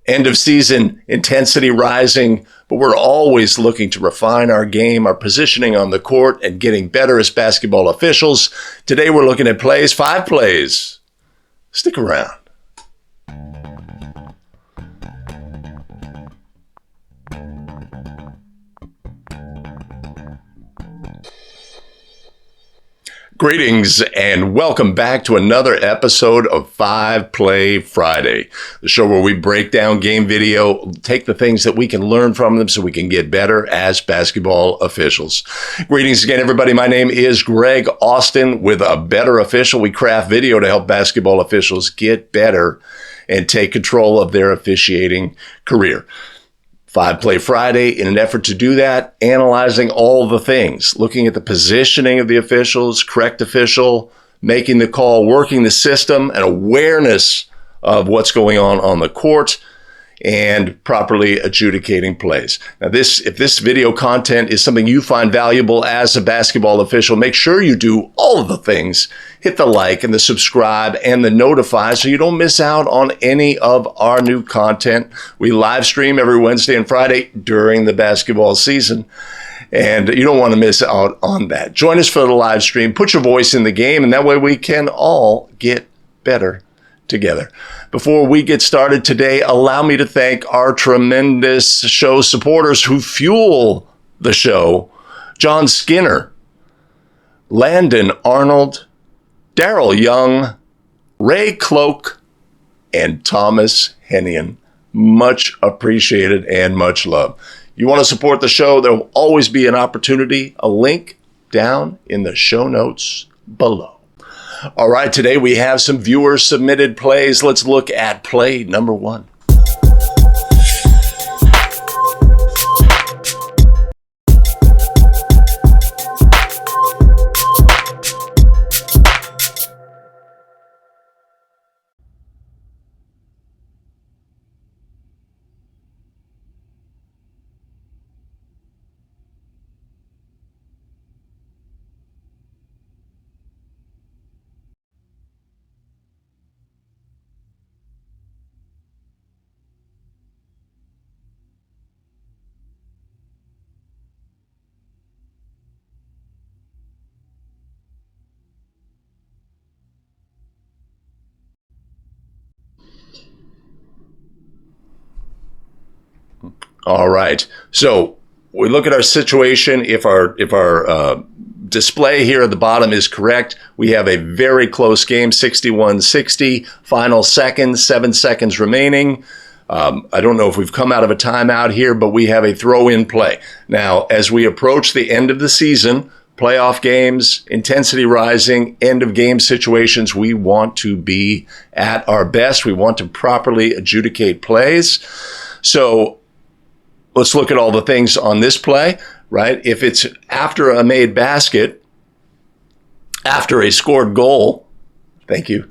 End of season intensity rising, but we're always looking to refine our game, our positioning on the court, and getting better as basketball officials. Today we're looking at plays, 5 plays. Stick around. Greetings and welcome back to another episode of 5 Play Friday, the show where we break down game video, take the things that we can learn from them so we can get better as basketball officials. Greetings again, everybody. My name is Greg Austin with A Better Official. We craft video to help basketball officials get better and take control of their officiating career. 5 Play Friday, in an effort to do that, analyzing all the things, looking at the positioning of the officials, correct official, making the call, working the system, and awareness of what's going on the court, and properly adjudicating plays. Now, if this video content is something you find valuable as a basketball official, make sure you do all of the things. Hit the like and the subscribe and the notify so you don't miss out on any of our new content. We live stream every Wednesday and Friday during the basketball season, and you don't want to miss out on that. Join us for the live stream. Put your voice in the game, and that way we can all get better together. Before we get started today, allow me to thank our tremendous show supporters who fuel the show. John Skinner, Landon, Arnold, Darrell Young, Ray Cloak, and Thomas Henion. Much appreciated and much love. You want to support the show, there will always be an opportunity, a link down in the show notes below. All right, today we have some viewer-submitted plays. Let's look at play number 1. All right, so we look at our situation. If our display here at the bottom is correct, we have a very close game, 61-60, final seconds, 7 seconds remaining. I don't know if we've come out of a timeout here, but we have a throw-in play. Now, as we approach the end of the season, playoff games, intensity rising, end of game situations, we want to be at our best. We want to properly adjudicate plays. So let's look at all the things on this play, right? If it's after a made basket, after a scored goal, thank you.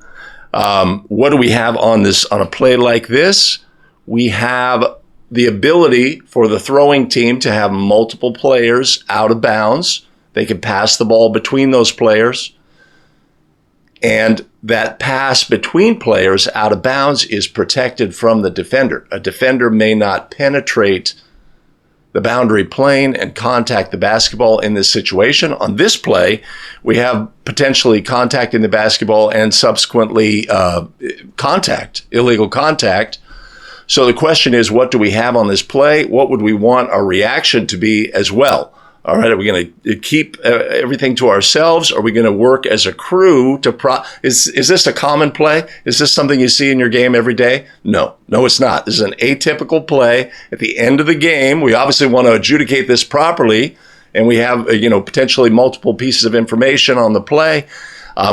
What do we have on a play like this? We have the ability for the throwing team to have multiple players out of bounds. They can pass the ball between those players. And that pass between players out of bounds is protected from the defender. A defender may not penetrate the boundary plane and contact the basketball in this situation. On this play, we have potentially contacting the basketball and subsequently illegal contact. So the question is, what do we have on this play? What would we want our reaction to be as well? All right, are we going to keep everything to ourselves? Are we going to work as a crew to is this a common play? Is this something you see in your game every day? No, it's not. This is an atypical play. At the end of the game, we obviously want to adjudicate this properly, and we have potentially multiple pieces of information on the play.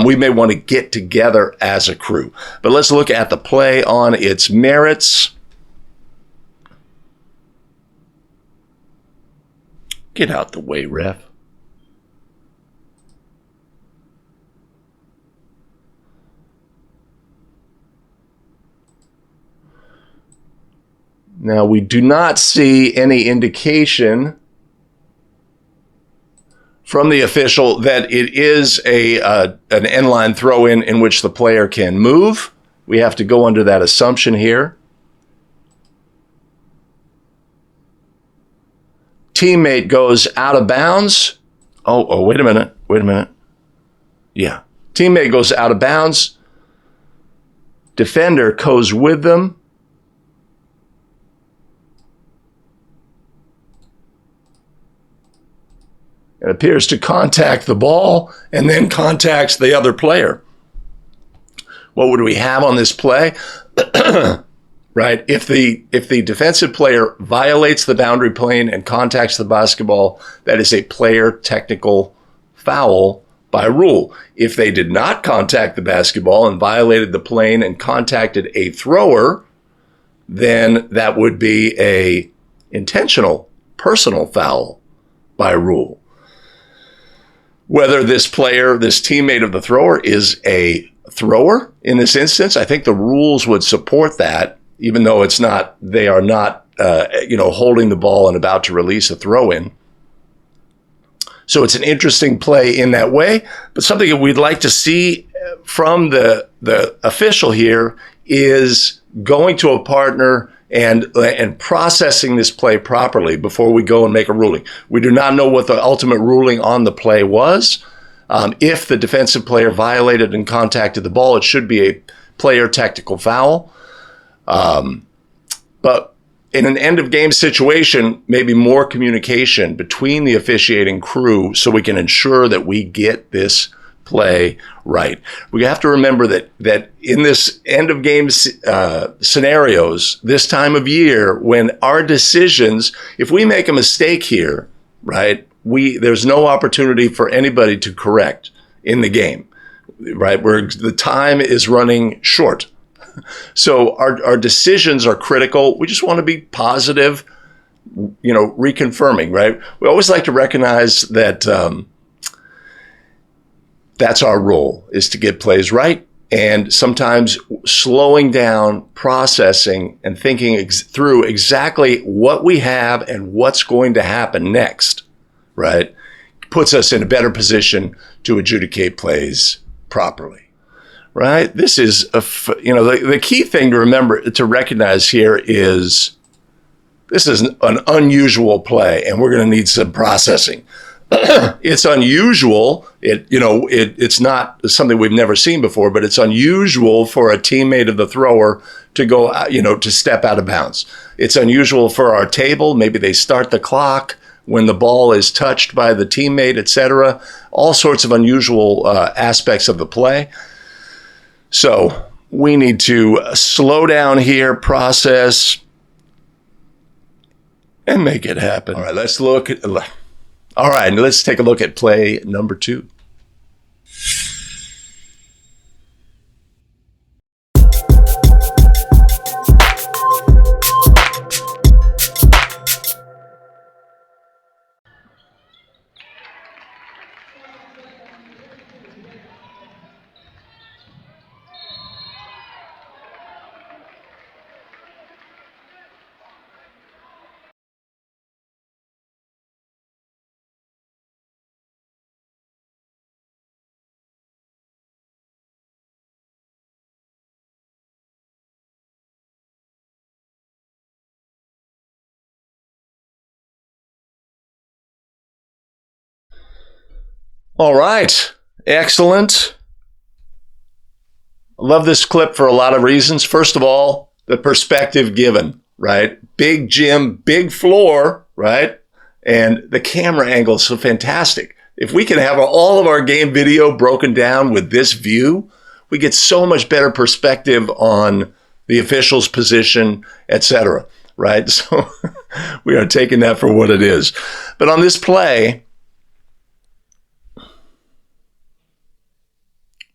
We may want to get together as a crew. But let's look at the play on its merits. Get out the way, ref. Now, we do not see any indication from the official that it is an end-line throw-in in which the player can move. We have to go under that assumption here. teammate goes out of bounds. Oh, wait a minute. Yeah. Teammate goes out of bounds. Defender goes with them. It appears to contact the ball and then contacts the other player. What would we have on this play? Right? If the defensive player violates the boundary plane and contacts the basketball, that is a player technical foul by rule. If they did not contact the basketball and violated the plane and contacted a thrower, then that would be a intentional personal foul by rule. Whether this player, this teammate of the thrower, is a thrower in this instance, I think the rules would support that, even though it's not, they are not, holding the ball and about to release a throw in. So it's an interesting play in that way, but something that we'd like to see from the official here is going to a partner and processing this play properly before we go and make a ruling. We do not know what the ultimate ruling on the play was. If the defensive player violated and contacted the ball, it should be a player technical foul. But in an end of game situation, maybe more communication between the officiating crew so we can ensure that we get this play right. We have to remember that in this end of game scenarios, this time of year, when our decisions, if we make a mistake here, right, there's no opportunity for anybody to correct in the game, right? Where the time is running short. So our decisions are critical. We just want to be positive, reconfirming, right? We always like to recognize that that's our role, is to get plays right. And sometimes slowing down, processing, and thinking through exactly what we have and what's going to happen next, right, puts us in a better position to adjudicate plays properly. Right? This is, the key thing to remember, to recognize here is this is an unusual play, and we're going to need some processing. It's unusual. It's not something we've never seen before, but it's unusual for a teammate of the thrower to go, to step out of bounds. It's unusual for our table. Maybe they start the clock when the ball is touched by the teammate, etc. All sorts of unusual aspects of the play. So we need to slow down here, process, and make it happen. All right, let's take a look at play number 2. All right. Excellent. I love this clip for a lot of reasons. First of all, the perspective given, right? Big gym, big floor, right? And the camera angle is so fantastic. If we can have all of our game video broken down with this view, we get so much better perspective on the official's position, etc., right? So we are taking that for what it is. But on this play,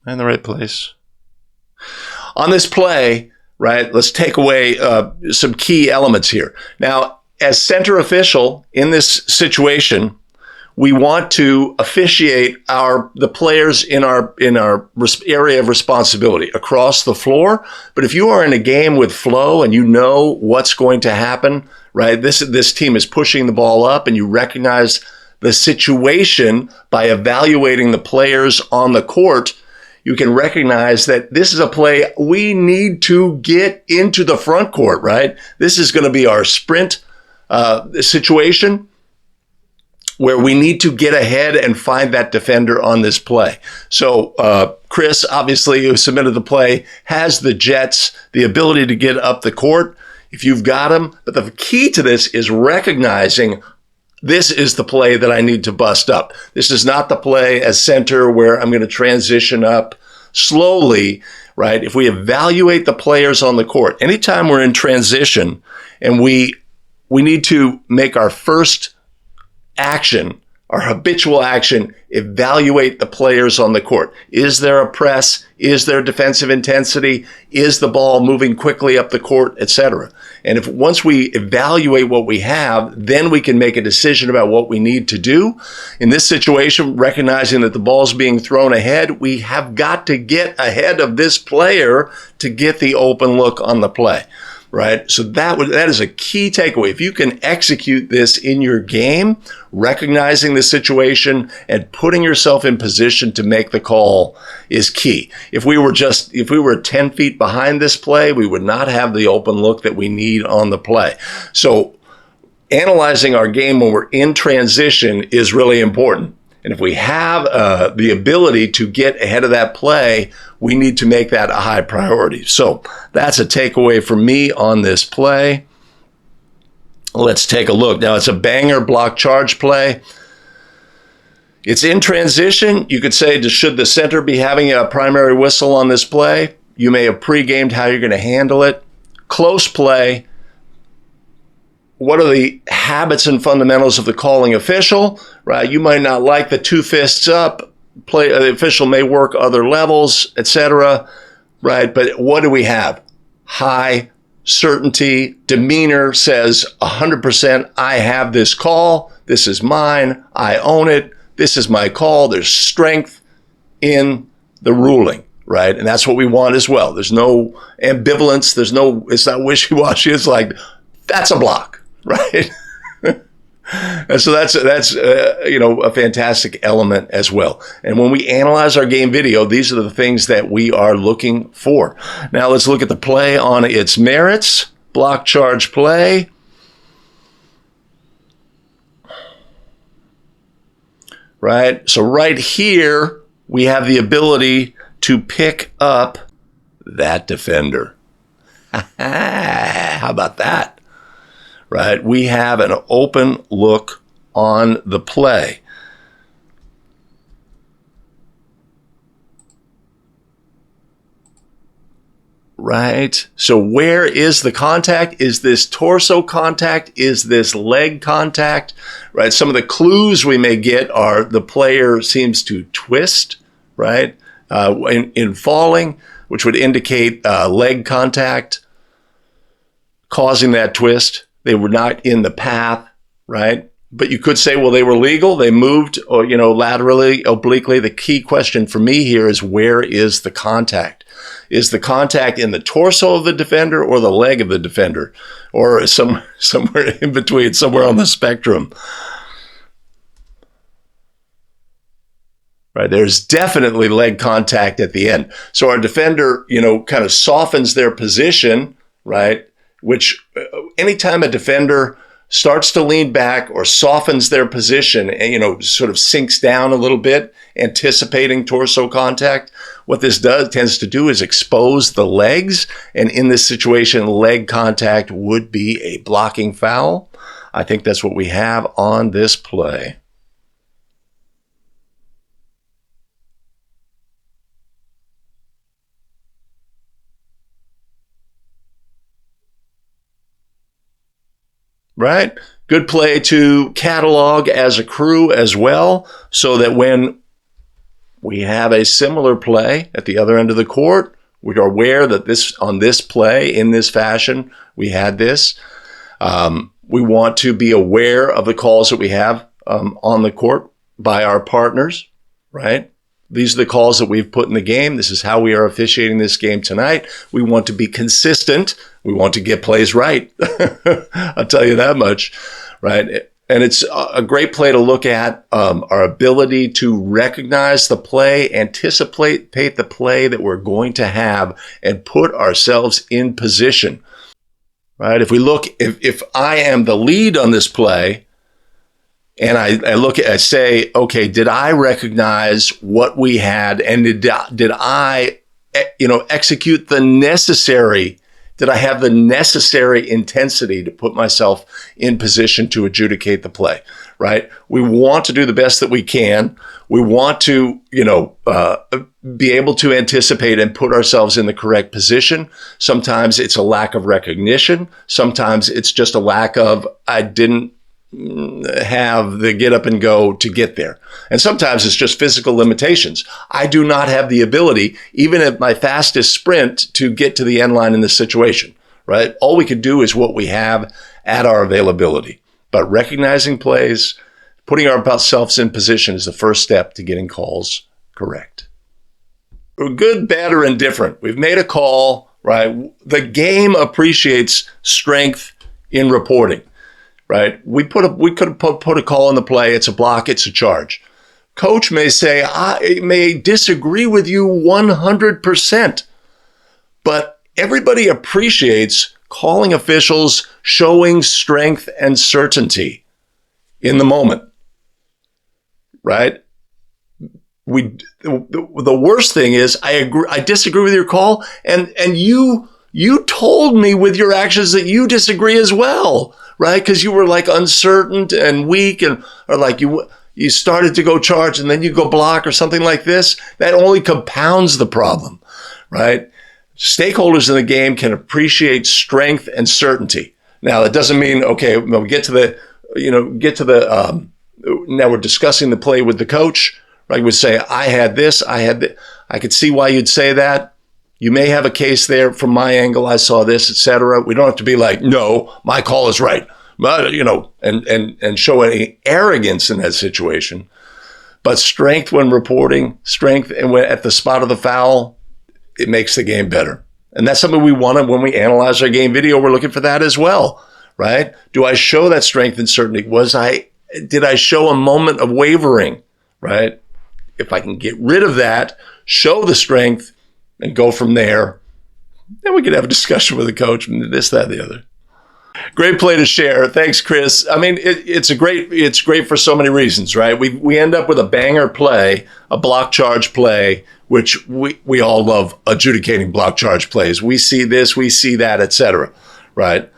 in the right place. On this play, right, let's take away some key elements here. Now, as center official in this situation, we want to officiate the players in our area of responsibility across the floor. But if you are in a game with flow and you know what's going to happen, right, this team is pushing the ball up, and you recognize the situation by evaluating the players on the court, you can recognize that this is a play we need to get into the front court, right? This is going to be our sprint situation. where we need to get ahead and find that defender on this play. So Chris, obviously, who submitted the play, has the Jets, the ability to get up the court if you've got them. But the key to this is recognizing this is the play that I need to bust up. This is not the play as center where I'm going to transition up slowly, right? If we evaluate the players on the court, anytime we're in transition and we need to make our first action, our habitual action, evaluate the players on the court. Is there a press? Is there defensive intensity? Is the ball moving quickly up the court, etc.? And if once we evaluate what we have, then we can make a decision about what we need to do. In this situation, recognizing that the ball's being thrown ahead, we have got to get ahead of this player to get the open look on the play. Right? So that is a key takeaway. If you can execute this in your game, recognizing the situation and putting yourself in position to make the call is key. If we were 10 feet behind this play, we would not have the open look that we need on the play. So analyzing our game when we're in transition is really important. And if we have the ability to get ahead of that play, we need to make that a high priority. So that's a takeaway for me on this play. Let's take a look. Now, it's a banger block charge play. It's in transition. You could say, should the center be having a primary whistle on this play? You may have pre-gamed how you're going to handle it. Close play. What are the habits and fundamentals of the calling official, right? You might not like the two fists up. The official may work other levels, etc., right? But what do we have? High certainty. Demeanor says 100%, I have this call. This is mine. I own it. This is my call. There's strength in the ruling, right? And that's what we want as well. There's no ambivalence. It's not wishy-washy. It's like, that's a block. Right. And so that's a fantastic element as well. And when we analyze our game video, these are the things that we are looking for. Now let's look at the play on its merits. Block charge play. Right. So right here, we have the ability to pick up that defender. How about that? Right? We have an open look on the play. Right? So where is the contact? Is this torso contact? Is this leg contact? Right? Some of the clues we may get are the player seems to twist, right? In falling, which would indicate leg contact causing that twist. They were not in the path, right? But you could say, well, they were legal. They moved, or, laterally, obliquely. The key question for me here is, where is the contact? Is the contact in the torso of the defender or the leg of the defender, or somewhere in between, somewhere on the spectrum? Right, there's definitely leg contact at the end. So our defender, kind of softens their position, right? Which anytime a defender starts to lean back or softens their position and, sort of sinks down a little bit, anticipating torso contact, what this tends to do is expose the legs. And in this situation, leg contact would be a blocking foul. I think that's what we have on this play. Right? Good play to catalog as a crew as well, so that when we have a similar play at the other end of the court, we are aware that on this play, in this fashion, we had this. We want to be aware of the calls that we have on the court by our partners, right? These are the calls that we've put in the game. This is how we are officiating this game tonight. We want to be consistent. We want to get plays right. I'll tell you that much, right? And it's a great play to look at, our ability to recognize the play, anticipate the play that we're going to have, and put ourselves in position, right? If I am the lead on this play, and I say, okay, did I recognize what we had, and did I, execute the necessary? Did I have the necessary intensity to put myself in position to adjudicate the play? Right? We want to do the best that we can. We want to, be able to anticipate and put ourselves in the correct position. Sometimes it's a lack of recognition. Sometimes it's just a lack of, I didn't have the get up and go to get there. And sometimes it's just physical limitations. I do not have the ability, even at my fastest sprint, to get to the end line in this situation, right? All we could do is what we have at our availability. But recognizing plays, putting ourselves in position is the first step to getting calls correct. We're good, bad, or indifferent. We've made a call, right? The game appreciates strength in reporting. Right? We could have put a call in the play. It's a block. It's a charge. Coach may say, I may disagree with you 100%, but everybody appreciates calling officials showing strength and certainty in the moment. Right? The worst thing is I disagree with your call, and you told me with your actions that you disagree as well. Right? Because you were like uncertain and weak, or like you started to go charge and then you go block or something like this. That only compounds the problem, right? Stakeholders in the game can appreciate strength and certainty. Now, that doesn't mean, okay, we'll get to the, now we're discussing the play with the coach, right? We say, I had this, I could see why you'd say that. You may have a case there from my angle. I saw this, etc. We don't have to be like, no, my call is right, and show any arrogance in that situation. But strength when reporting, strength and when at the spot of the foul, it makes the game better. And that's something we want when we analyze our game video. We're looking for that as well, right? Do I show that strength and certainty? Did I show a moment of wavering, right? If I can get rid of that, show the strength, and go from there, then we could have a discussion with the coach and this, that, the other. Great play to share. Thanks, Chris. I mean, it's great for so many reasons, right? We end up with a banger play, a block charge play, which we all love adjudicating block charge plays. We see this, we see that, etc. Right?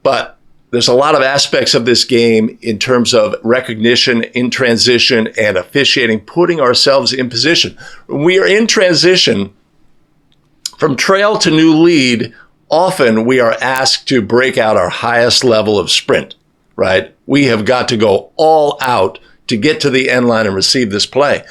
But there's a lot of aspects of this game in terms of recognition, in transition, and officiating, putting ourselves in position. When we are in transition from trail to new lead, often we are asked to break out our highest level of sprint, right? We have got to go all out to get to the end line and receive this play.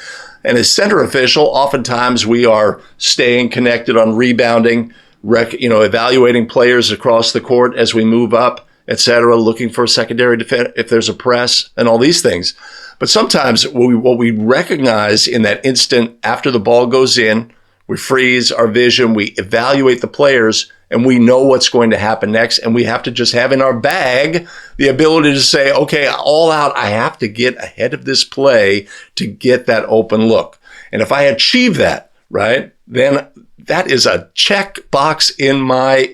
And as center official, oftentimes we are staying connected on rebounding, evaluating players across the court as we move up, etc., looking for a secondary defense if there's a press and all these things. But sometimes what we recognize in that instant after the ball goes in, we freeze our vision, we evaluate the players, and we know what's going to happen next. And we have to just have in our bag the ability to say, okay, all out, I have to get ahead of this play to get that open look. And if I achieve that, right, then that is a check box in my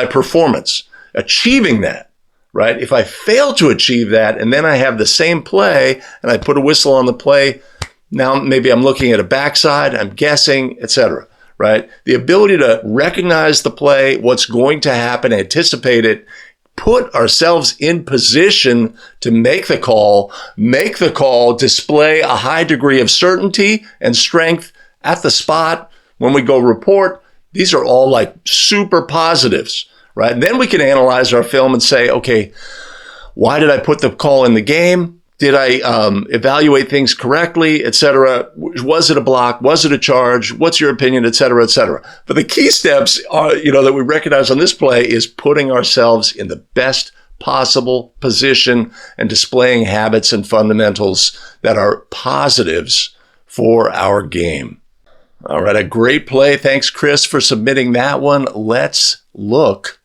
performance. Achieving that, right? If I fail to achieve that and then I have the same play and I put a whistle on the play, now maybe I'm looking at a backside, I'm guessing, etc., right? The ability to recognize the play, what's going to happen, anticipate it, put ourselves in position to make the call, display a high degree of certainty and strength at the spot when we go report. These are all like super positives. Right? Then we can analyze our film and say, okay, why did I put the call in the game? Did I evaluate things correctly, etc.? Was it a block? Was it a charge? What's your opinion, etc., etc.? But the key steps are, that we recognize on this play is putting ourselves in the best possible position and displaying habits and fundamentals that are positives for our game. All right, a great play. Thanks, Chris, for submitting that one. Let's look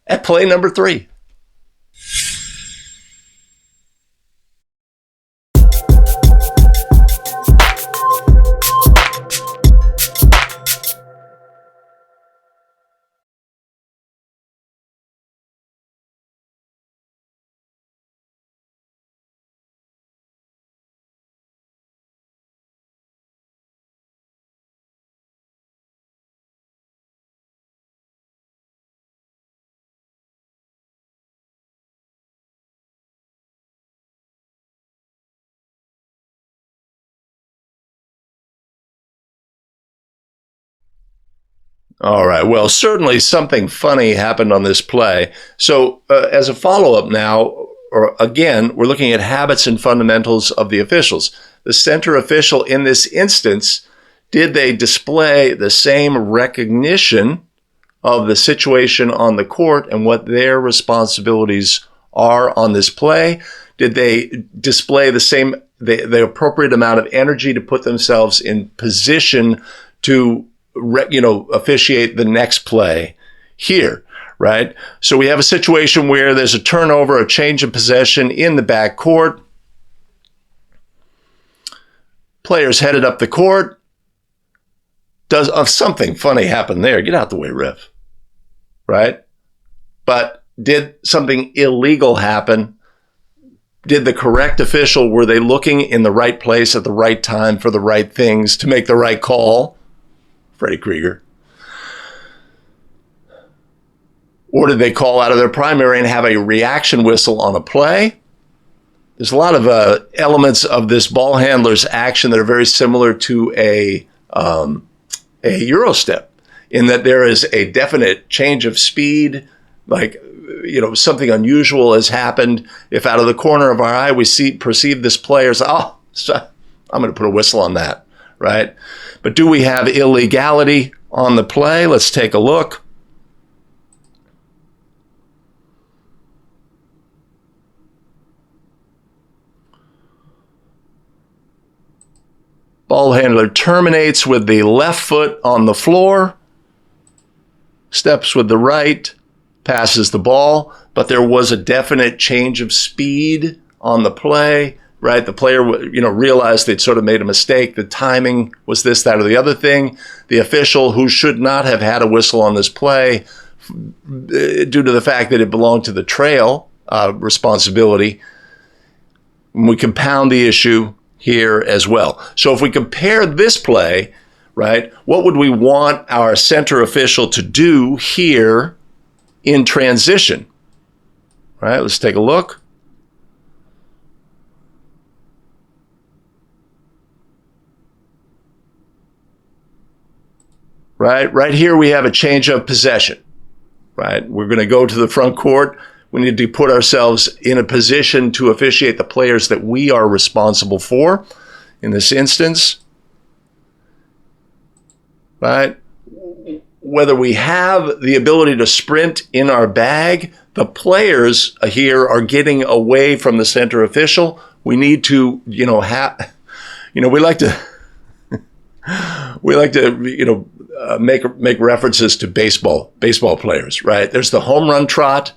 at play number 3. All right. Well, certainly something funny happened on this play. So as a follow-up now, or again, we're looking at habits and fundamentals of the officials. The center official in this instance, did they display the same recognition of the situation on the court and what their responsibilities are on this play? Did they display the appropriate amount of energy to put themselves in position to officiate the next play here, right? So we have a situation where there's a turnover, a change of possession in the backcourt. Players headed up the court. Does something funny happen there? Get out the way, ref. Right? But did something illegal happen? Did the correct official, were they looking in the right place at the right time for the right things to make the right call? Freddie Krieger. Or did they call out of their primary and have a reaction whistle on a play? There's a lot of elements of this ball handler's action that are very similar to a Euro step, in that there is a definite change of speed, like, something unusual has happened. If out of the corner of our eye we perceive this player as, I'm going to put a whistle on that, right? But do we have illegality on the play? Let's take a look. Ball handler terminates with the left foot on the floor, steps with the right, passes the ball, but there was a definite change of speed on the play, right? The player, realized they'd sort of made a mistake. The timing was this, that, or the other thing. The official, who should not have had a whistle on this play due to the fact that it belonged to the trail responsibility, we compound the issue here as well. So if we compare this play, right, what would we want our center official to do here in transition? Right, let's take a look. Right here we have a change of possession. Right, we're going to go to the front court. We need to put ourselves in a position to officiate the players that we are responsible for in this instance. Right? Whether we have the ability to sprint in our bag, the players here are getting away from the center official. We need to, we like to make references to baseball players, right? There's the home run trot.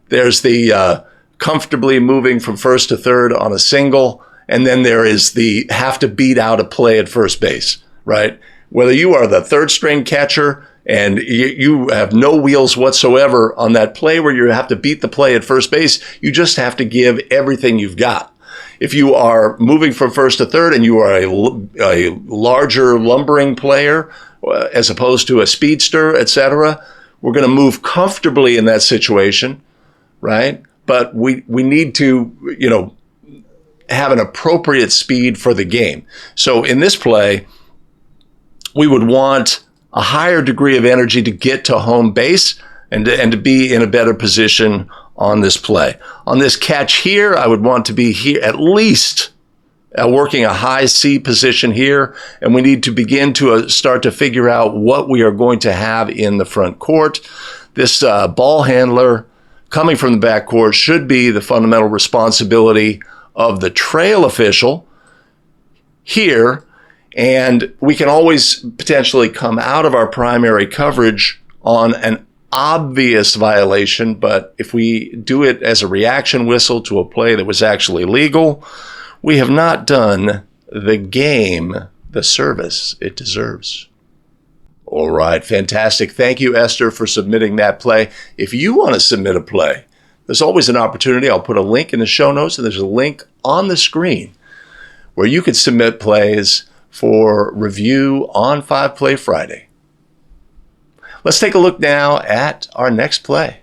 There's the comfortably moving from first to third on a single. And then there is the have to beat out a play at first base, right? Whether you are the third string catcher and you have no wheels whatsoever on that play where you have to beat the play at first base, you just have to give everything you've got. If you are moving from first to third and you are a larger lumbering player as opposed to a speedster, etc., we're going to move comfortably in that situation. Right? But we need to, have an appropriate speed for the game. So in this play, we would want a higher degree of energy to get to home base and to be in a better position on this play. On this catch here, I would want to be here at least working a high C position here, and we need to begin to start to figure out what we are going to have in the front court. This ball handler coming from the backcourt should be the fundamental responsibility of the trail official here, and we can always potentially come out of our primary coverage on an obvious violation, but if we do it as a reaction whistle to a play that was actually legal, we have not done the game the service it deserves. All right, fantastic. Thank you, Esther, for submitting that play. If you want to submit a play, there's always an opportunity. I'll put a link in the show notes, and there's a link on the screen where you can submit plays for review on 5 Play Friday. Let's take a look now at our next play.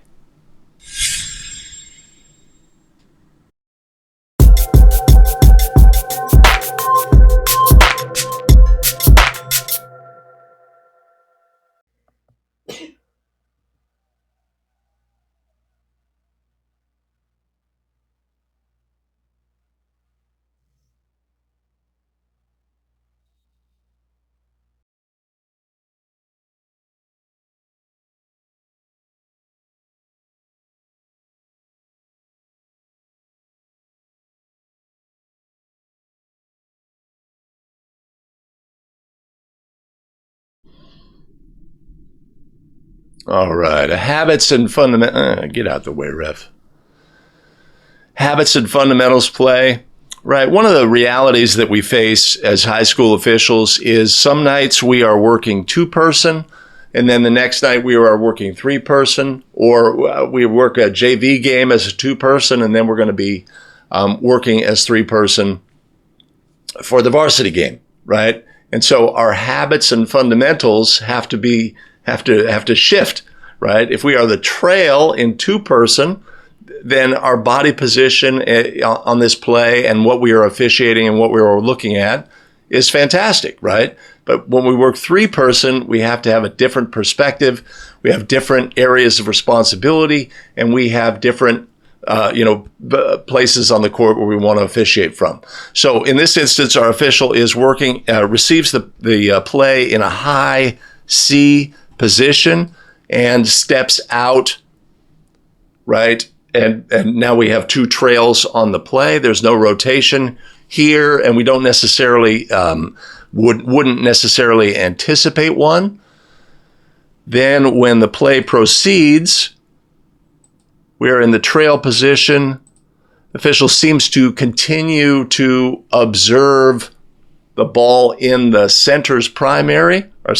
All right. Habits and fundamental. Get out the way, ref. Habits and fundamentals play. Right. One of the realities that we face as high school officials is some nights we are working 2-person, and then the next night we are working 3-person, or we work a JV game as a 2-person, and then we're going to be working as 3-person for the varsity game. Right. And so our habits and fundamentals have to shift. Right. If we are the trail in 2-person, then our body position on this play and what we are officiating and what we are looking at is fantastic, right? But when we work 3-person, we have to have a different perspective. We have different areas of responsibility, and we have different, places on the court where we want to officiate from. So in this instance, our official is receives the play in a high C position and steps out, right? And now we have 2 trails on the play. There's no rotation here, and we don't necessarily wouldn't necessarily anticipate one. Then when the play proceeds, we are in the trail position. The official seems to continue to observe the ball in the center's primary, our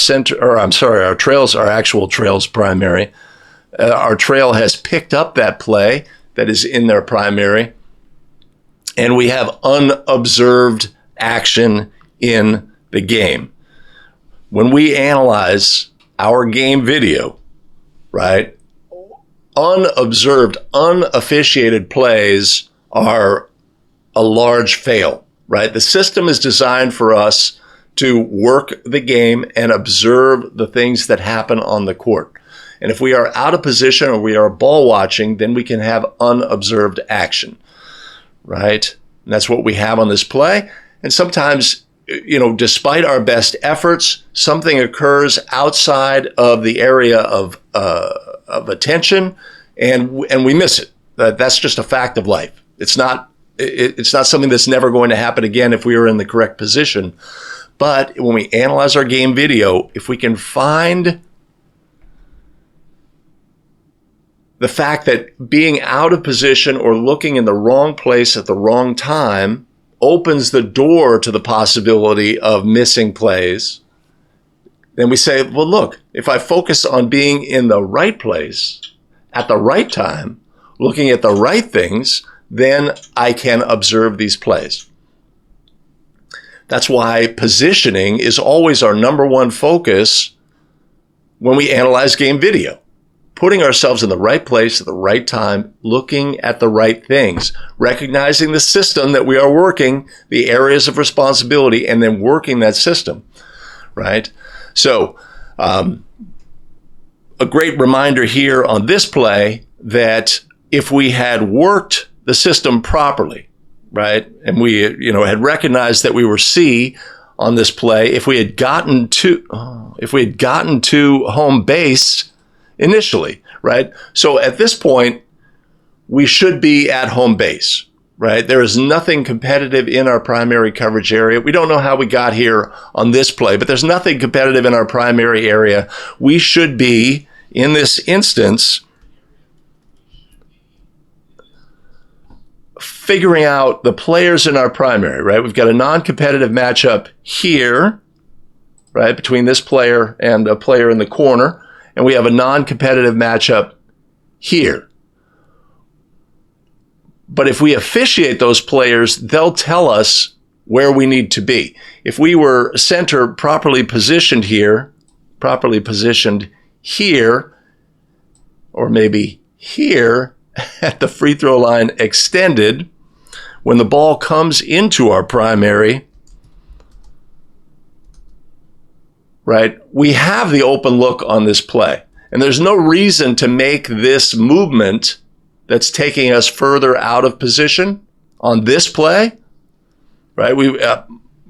trails, our actual trail's primary. Our trail has picked up that play that is in their primary, and we have unobserved action in the game. When we analyze our game video, right, unobserved, unofficiated plays are a large fail, right? The system is designed for us to work the game and observe the things that happen on the court. And if we are out of position or we are ball watching, then we can have unobserved action, right? And that's what we have on this play. And sometimes, despite our best efforts, something occurs outside of the area of attention, and we miss it. That's just a fact of life. It's not something that's never going to happen again if we are in the correct position. But when we analyze our game video, if we can find the fact that being out of position or looking in the wrong place at the wrong time opens the door to the possibility of missing plays, then we say, well, look, if I focus on being in the right place at the right time, looking at the right things, then I can observe these plays. That's why positioning is always our number one focus when we analyze game video. Putting ourselves in the right place at the right time, looking at the right things, recognizing the system that we are working, the areas of responsibility, and then working that system, right? So, a great reminder here on this play that if we had worked the system properly, right, and we, had recognized that we were C on this play, if we had gotten to home base initially, right? So at this point, we should be at home base, right? There is nothing competitive in our primary coverage area. We don't know how we got here on this play, but there's nothing competitive in our primary area. We should be, in this instance, figuring out the players in our primary, right? We've got a non-competitive matchup here, right, between this player and a player in the corner. And we have a non-competitive matchup here. But if we officiate those players, they'll tell us where we need to be. If we were center properly positioned here, or maybe here at the free throw line extended, when the ball comes into our primary, right, we have the open look on this play. And there's no reason to make this movement that's taking us further out of position on this play, right?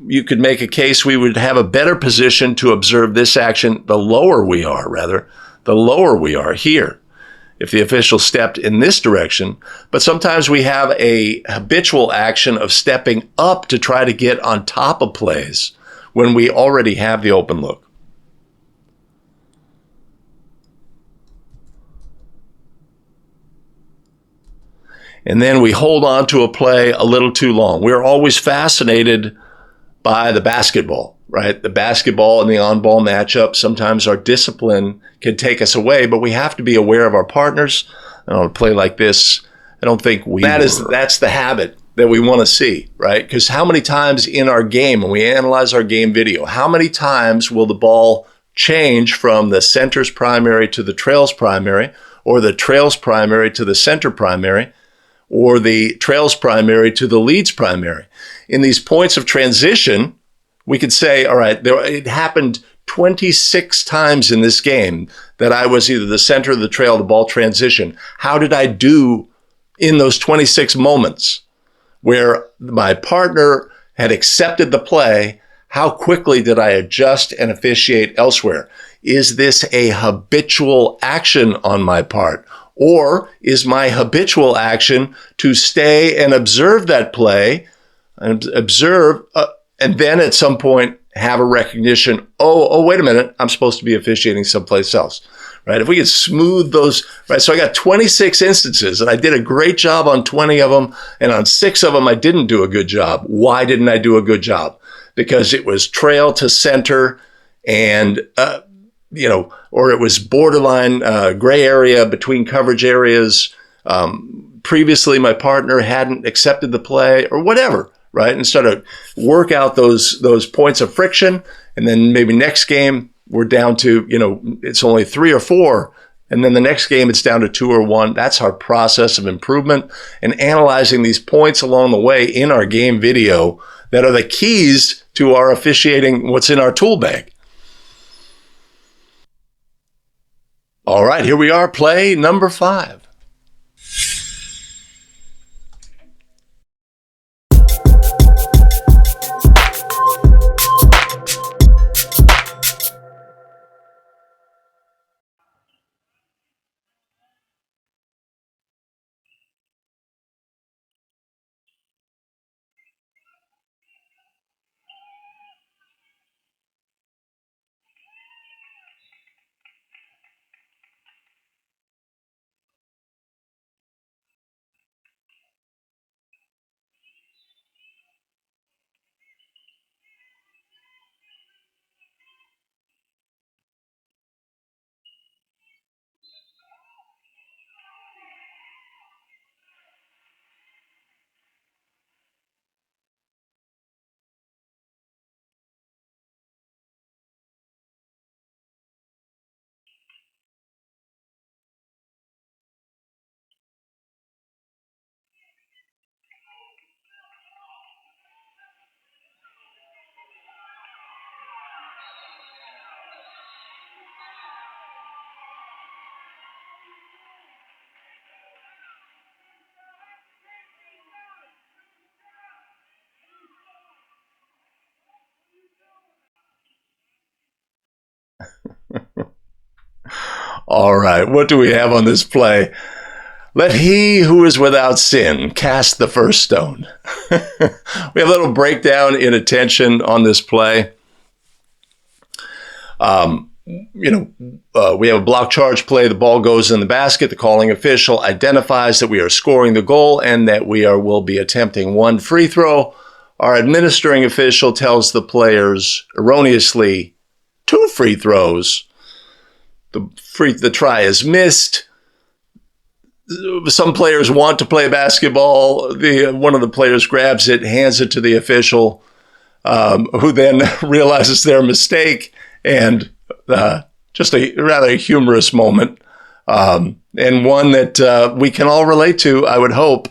You could make a case we would have a better position to observe this action the lower we are here, if the official stepped in this direction. But sometimes we have a habitual action of stepping up to try to get on top of plays when we already have the open look. and then we hold on to a play a little too long. We're always fascinated by the basketball, right? The basketball and the on-ball matchup. Sometimes our discipline can take us away, but we have to be aware of our partners. And on a play like this, I don't think that's the habit that we want to see, right? Because how many times in our game, when we analyze our game video, how many times will the ball change from the center's primary to the trail's primary, or the trail's primary to the center primary, or the trail's primary to the lead's primary? In these points of transition, we could say, all right, it happened 26 times in this game that I was either the center or the trail, the ball transition. How did I do in those 26 moments where my partner had accepted the play? How quickly did I adjust and officiate elsewhere? Is this a habitual action on my part? Or is my habitual action to stay and observe that play and and then at some point have a recognition, oh, wait a minute, I'm supposed to be officiating someplace else, right? If we could smooth those, right? So I got 26 instances and I did a great job on 20 of them, and on 6 of them, I didn't do a good job. Why didn't I do a good job? Because it was trail to center and, or it was borderline gray area between coverage areas. Previously, my partner hadn't accepted the play or whatever, right? And start to work out those points of friction. And then maybe next game, we're down to, it's only 3 or 4. And then the next game, it's down to 2 or 1. That's our process of improvement and analyzing these points along the way in our game video that are the keys to our officiating, what's in our tool bag. All right, here we are, play number 5. All right, what do we have on this play? Let he who is without sin cast the first stone. We have a little breakdown in attention on this play. We have a block charge play. The ball goes in the basket. The calling official identifies that we are scoring the goal and that we will be attempting 1 free throw. Our administering official tells the players erroneously 2 free throws. The try is missed. Some players want to play basketball. One of the players grabs it, hands it to the official, who then realizes their mistake, and just a rather humorous moment, and one that we can all relate to, I would hope.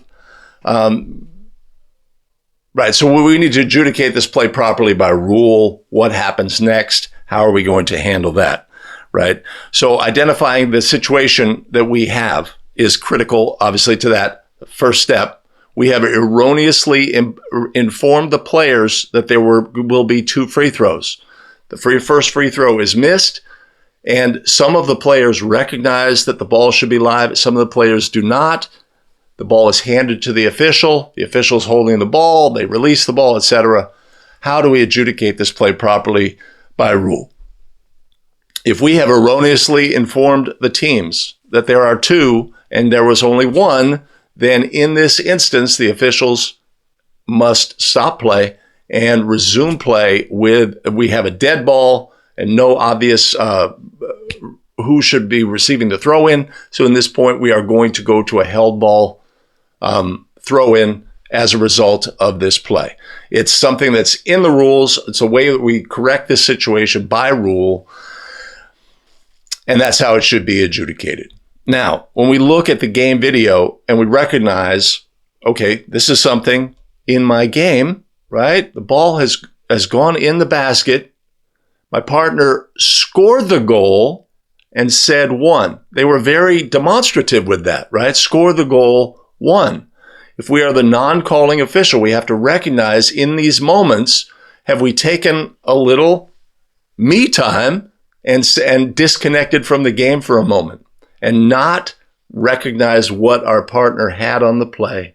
Right, so we need to adjudicate this play properly by rule. What happens next? How are we going to handle that? Right, so identifying the situation that we have is critical, obviously, to that first step. We have erroneously informed the players that there will be 2 free throws. The first free throw is missed, and some of the players recognize that the ball should be live. Some of the players do not. The ball is handed to the official. The official is holding the ball. They release the ball, etc. How do we adjudicate this play properly by rule? If we have erroneously informed the teams that there are 2 and there was only 1, then in this instance, the officials must stop play and resume play with, we have a dead ball and no obvious who should be receiving the throw in. So in this point, we are going to go to a held ball throw in as a result of this play. It's something that's in the rules. It's a way that we correct this situation by rule. And that's how it should be adjudicated. Now, when we look at the game video and we recognize, okay, this is something in my game, right? The ball has gone in the basket. My partner scored the goal and said 1. They were very demonstrative with that, right? Score the goal, 1. If we are the non-calling official, we have to recognize in these moments, have we taken a little me time and disconnected from the game for a moment and not recognize what our partner had on the play,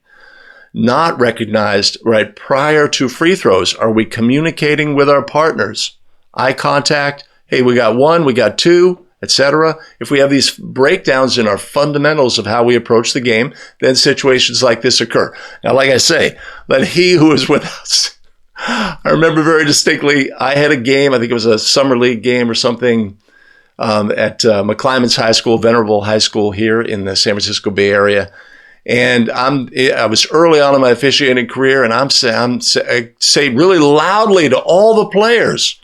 not recognized right prior to free throws. Are we communicating with our partners? Eye contact, hey, we got 1, we got 2, etc. If we have these breakdowns in our fundamentals of how we approach the game, then situations like this occur. Now, like I say, let he who is with us. I remember very distinctly, I had a game, I think it was a summer league game or something at McClymonds High School, Venerable High School here in the San Francisco Bay Area. And I was early on in my officiating career, and I say really loudly to all the players,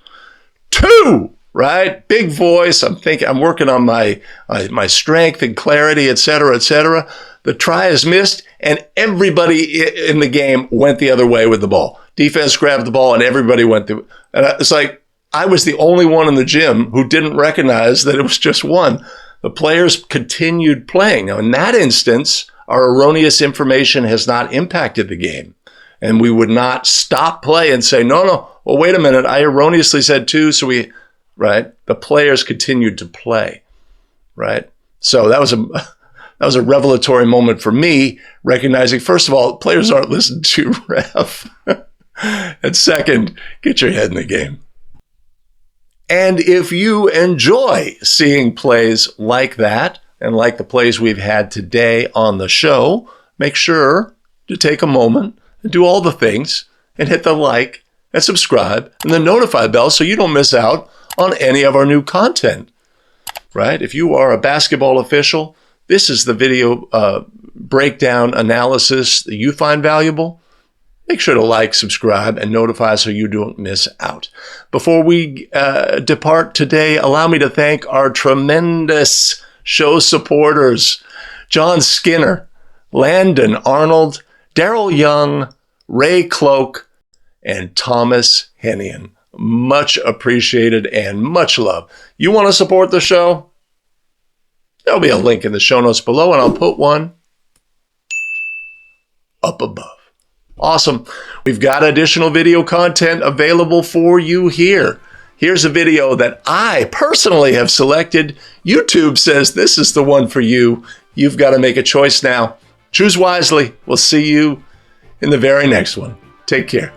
2, right? Big voice. I'm working on my strength and clarity, et cetera, et cetera. The try is missed, and everybody in the game went the other way with the ball. Defense grabbed the ball, and everybody went through. And it's like I was the only one in the gym who didn't recognize that it was just 1. The players continued playing. Now, in that instance, our erroneous information has not impacted the game. And we would not stop play and say, no, well, wait a minute. I erroneously said 2, so right? The players continued to play, right? So that was a revelatory moment for me, recognizing, first of all, players aren't listened to, ref. And second, get your head in the game. And if you enjoy seeing plays like that, and like the plays we've had today on the show, make sure to take a moment and do all the things and hit the like and subscribe and the notify bell so you don't miss out on any of our new content, right? If you are a basketball official, this is the video breakdown analysis that you find valuable. Make sure to like, subscribe, and notify so you don't miss out. Before we depart today, allow me to thank our tremendous show supporters, John Skinner, Landon, Arnold, Darrell Young, Ray Cloak, and Thomas Henion. Much appreciated and much love. You want to support the show? There'll be a link in the show notes below, and I'll put one up above. Awesome. We've got additional video content available for you here. Here's a video that I personally have selected. YouTube says this is the one for you. You've got to make a choice now. Choose wisely. We'll see you in the very next one. Take care.